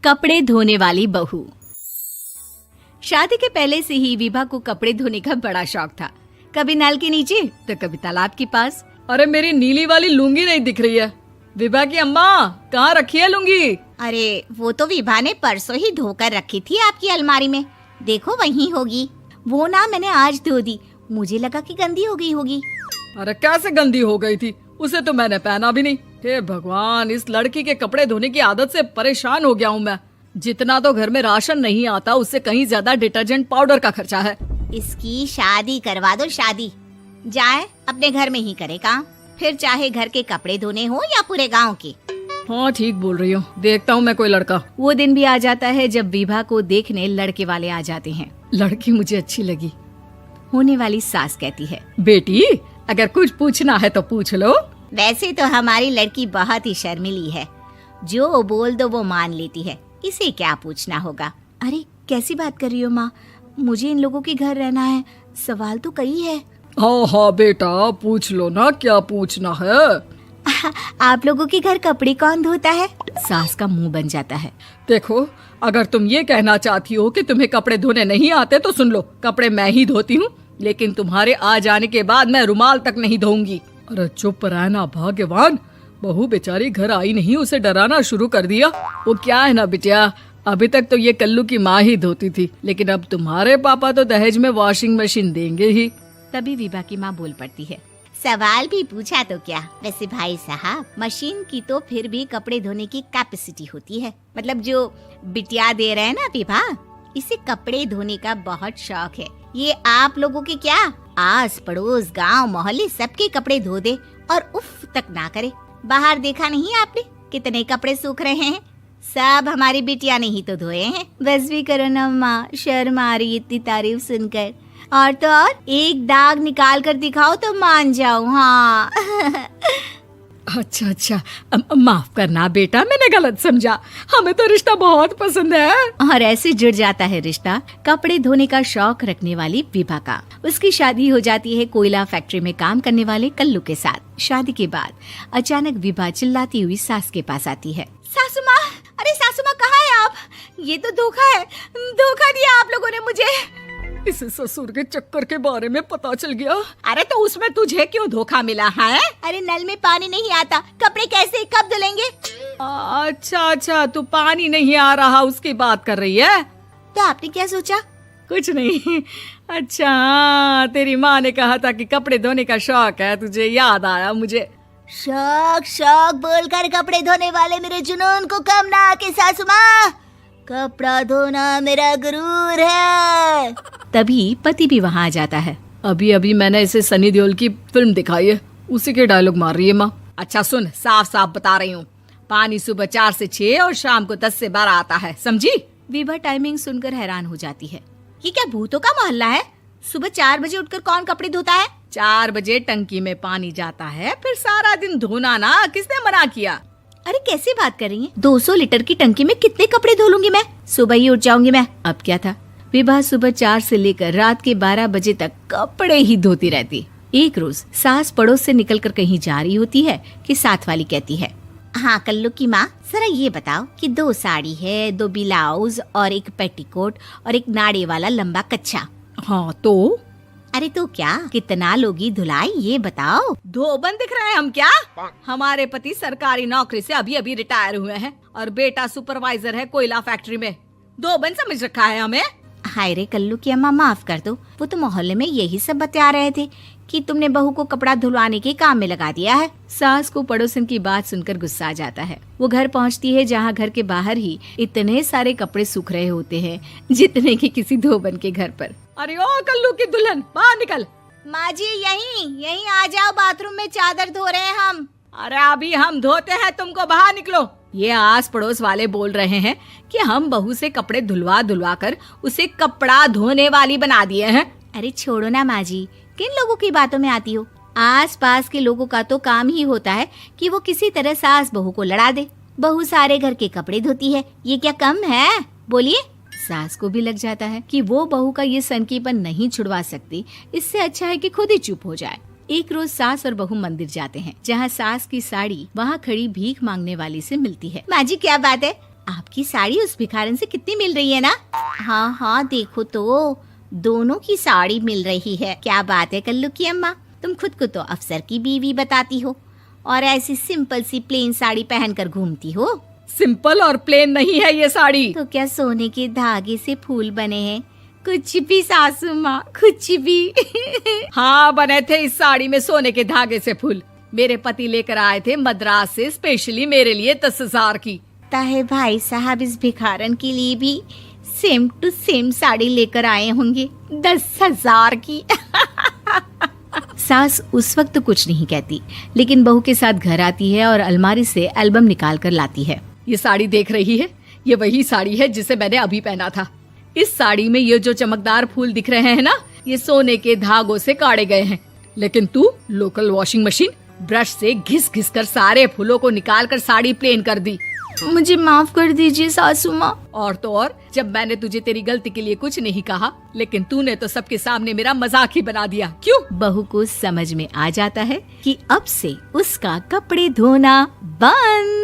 कपड़े धोने वाली बहू। शादी के पहले से ही विभा को कपड़े धोने का बड़ा शौक था। कभी नल के नीचे तो कभी तालाब के पास। अरे मेरी नीली वाली लुंगी नहीं दिख रही है। विभा की अम्मा, कहाँ रखी है लुंगी? अरे वो तो विभा ने परसों ही धोकर रखी थी आपकी अलमारी में, देखो वहीं होगी। वो ना मैंने आज धो दी, मुझे लगा कि गंदी हो गई होगी। अरे कैसे गंदी हो गई थी, उसे तो मैंने पहना भी नहीं। हे भगवान, इस लड़की के कपड़े धोने की आदत से परेशान हो गया हूँ मैं। जितना तो घर में राशन नहीं आता, उससे कहीं ज्यादा डिटर्जेंट पाउडर का खर्चा है। इसकी शादी करवा दो, शादी जाए अपने घर में ही करे काम, फिर चाहे घर के कपड़े धोने हो या पूरे गांव के। हाँ ठीक बोल रही हूँ, देखता हूँ मैं कोई लड़का। वो दिन भी आ जाता है जब विभा को देखने लड़के वाले आ जाते हैं। लड़की मुझे अच्छी लगी। होने वाली सास कहती है, बेटी अगर कुछ पूछना है तो पूछ लो। वैसे तो हमारी लड़की बहुत ही शर्मीली है, जो बोल दो वो मान लेती है, इसे क्या पूछना होगा। अरे कैसी बात कर रही हो माँ, मुझे इन लोगों के घर रहना है, सवाल तो कई है। हाँ हाँ बेटा, पूछ लो ना, क्या पूछना है। आप लोगों के घर कपड़े कौन धोता है? सास का मुंह बन जाता है। देखो, अगर तुम ये कहना चाहती हो कि तुम्हें कपड़े धोने नहीं आते तो सुन लो, कपड़े मैं ही धोती हूँ, लेकिन तुम्हारे आ जाने के बाद मैं रुमाल तक नहीं धोऊंगी। अरे चुप रहना भाग्यवान, बहू बेचारी घर आई नहीं, उसे डराना शुरू कर दिया। वो क्या है ना बिटिया, अभी तक तो ये कल्लू की माँ ही धोती थी, लेकिन अब तुम्हारे पापा तो दहेज में वॉशिंग मशीन देंगे ही। तभी विभा की माँ बोल पड़ती है, सवाल भी पूछा तो क्या। वैसे भाई साहब, मशीन की तो फिर भी कपड़े धोने की कैपेसिटी होती है। मतलब जो बिटिया दे रहे हैं ना विभा, इसे कपड़े धोने का बहुत शौक है। ये आप लोगों के क्या, आस पड़ोस गांव मोहल्ले सबके कपड़े धो दे और उफ तक ना करे। बाहर देखा नहीं आपने कितने कपड़े सूख रहे हैं, सब हमारी बिटिया ने ही तो धोए हैं। बस भी करो ना माँ, शर्म आ रही इतनी तारीफ सुनकर। और तो और एक दाग निकाल कर दिखाओ तो मान जाओ। हाँ अच्छा, माफ करना बेटा, मैंने गलत समझा। हमें तो रिश्ता बहुत पसंद है। और ऐसे जुड़ जाता है रिश्ता कपड़े धोने का शौक रखने वाली विभा का। उसकी शादी हो जाती है कोयला फैक्ट्री में काम करने वाले कल्लू के साथ। शादी के बाद अचानक विभा चिल्लाती हुई सास के पास आती है। सासू माँ, अरे सासू माँ कहाँ है आप? ये तो धोखा है, धोखा दिया आप लोगों ने मुझे। इसे ससुर के चक्कर के बारे में पता चल गया। अरे तो उसमें तुझे क्यों धोखा मिला है? अरे नल में पानी नहीं आता, कपड़े कैसे कब धुलेंगे? अच्छा, तू पानी नहीं आ रहा उसकी बात कर रही है। तो आपने क्या सोचा? कुछ नहीं। अच्छा, तेरी माँ ने कहा था कि कपड़े धोने का शौक है तुझे, याद आया मुझे। शौक बोलकर कपड़े धोने वाले मेरे जुनून को कम ना आके सासू माँ, कपड़ा धोना मेरा गुरूर है। तभी पति भी वहाँ आ जाता है। अभी मैंने इसे सनी देओल की फिल्म दिखाई है, उसी के डायलॉग मार रही है माँ। अच्छा सुन, साफ साफ बता रही हूँ, पानी सुबह 4 से 6 और शाम को 10 से 12 आता है, समझी? विभा टाइमिंग सुनकर हैरान हो जाती है। ये क्या भूतों का मोहल्ला है? सुबह 4 बजे उठकर कौन कपड़े धोता है? 4 बजे टंकी में पानी जाता है, फिर सारा दिन धोना ना, किसने मना किया? अरे कैसी बात कर रही हैं? 200 लीटर की टंकी में कितने कपड़े धो लूंगी मैं, सुबह ही उठ जाऊंगी मैं। अब क्या था, विभा सुबह 4 से लेकर रात के 12 बजे तक कपड़े ही धोती रहती। एक रोज सास पड़ोस से निकलकर कहीं जा रही होती है कि साथ वाली कहती है, हाँ कल्लू की माँ, जरा ये बताओ कि 2 साड़ी है, 2 ब्लाउज और एक पेटीकोट और एक नाड़े वाला लंबा कच्छा। हाँ तो? अरे तो क्या, कितना लोगी धुलाई ये बताओ। धोबन दिख रहे हैं हम क्या? हमारे पति सरकारी नौकरी से अभी रिटायर हुए हैं और बेटा सुपरवाइजर है कोयला फैक्ट्री में। धोबन समझ रखा है हमें? हाय रे कल्लू की अम्मा, माफ कर दो, वो तो मोहल्ले में यही सब बता रहे थे कि तुमने बहू को कपड़ा धुलवाने के काम में लगा दिया है। सास को पड़ोसन की बात सुनकर गुस्सा आ जाता है। वो घर पहुंचती है जहां घर के बाहर ही इतने सारे कपड़े सूख रहे होते हैं जितने कि किसी धोबन के घर पर। अरे ओ कल्लू की दुल्हन, बाहर निकल। माँ जी यहीं आ जाओ, बाथरूम में चादर धो रहे हैं हम। अरे अभी हम धोते हैं, तुमको बाहर निकलो। ये आस पड़ोस वाले बोल रहे हैं कि हम बहू से कपड़े धुलवा कर उसे कपड़ा धोने वाली बना दिए हैं। अरे छोड़ो ना माँ जी, किन लोगों की बातों में आती हो? आस पास के लोगों का तो काम ही होता है कि वो किसी तरह सास बहू को लड़ा दे। बहू सारे घर के कपड़े धोती है, ये क्या कम है? बोलिए। सास को भी लग जाता है कि वो बहू का ये सनकीपन नहीं छुड़वा सकती, इससे अच्छा है कि खुद ही चुप हो जाए। एक रोज सास और बहू मंदिर जाते हैं, जहाँ सास की साड़ी वहाँ खड़ी भीख मांगने वाली से मिलती है। माँ जी क्या बात है, आपकी साड़ी उस भिखारन से कितनी मिल रही है ना? हाँ हाँ देखो तो, दोनों की साड़ी मिल रही है। क्या बात है कल्लू की अम्मा, तुम खुद को तो अफसर की बीवी बताती हो और ऐसी सिंपल सी प्लेन साड़ी पहनकर घूमती हो। सिंपल और प्लेन नहीं है ये साड़ी। तो क्या सोने के धागे से फूल बने हैं? कुछ भी सासू माँ, कुछ भी। हाँ बने थे इस साड़ी में सोने के धागे से फूल। मेरे पति लेकर आए थे मद्रास से स्पेशली मेरे लिए 10,000 की। ताहे भाई साहब इस भिखारन के लिए भी सेम टू सेम साड़ी लेकर आए होंगे 10,000 की। सास उस वक्त तो कुछ नहीं कहती, लेकिन बहू के साथ घर आती है और अलमारी से एल्बम निकाल कर लाती है। ये साड़ी देख रही है, ये वही साड़ी है जिसे मैंने अभी पहना था। इस साड़ी में ये जो चमकदार फूल दिख रहे हैं ना, ये सोने के धागों से काढ़े गए हैं। लेकिन तू लोकल वॉशिंग मशीन ब्रश से घिस घिस कर सारे फूलों को निकाल कर साड़ी प्लेन कर दी। मुझे माफ कर दीजिए सासू माँ। और तो और, जब मैंने तुझे तेरी गलती के लिए कुछ नहीं कहा, लेकिन तूने तो सबके सामने मेरा मजाक ही बना दिया। क्यों? बहू को समझ में आ जाता है कि अब से उसका कपड़े धोना बंद।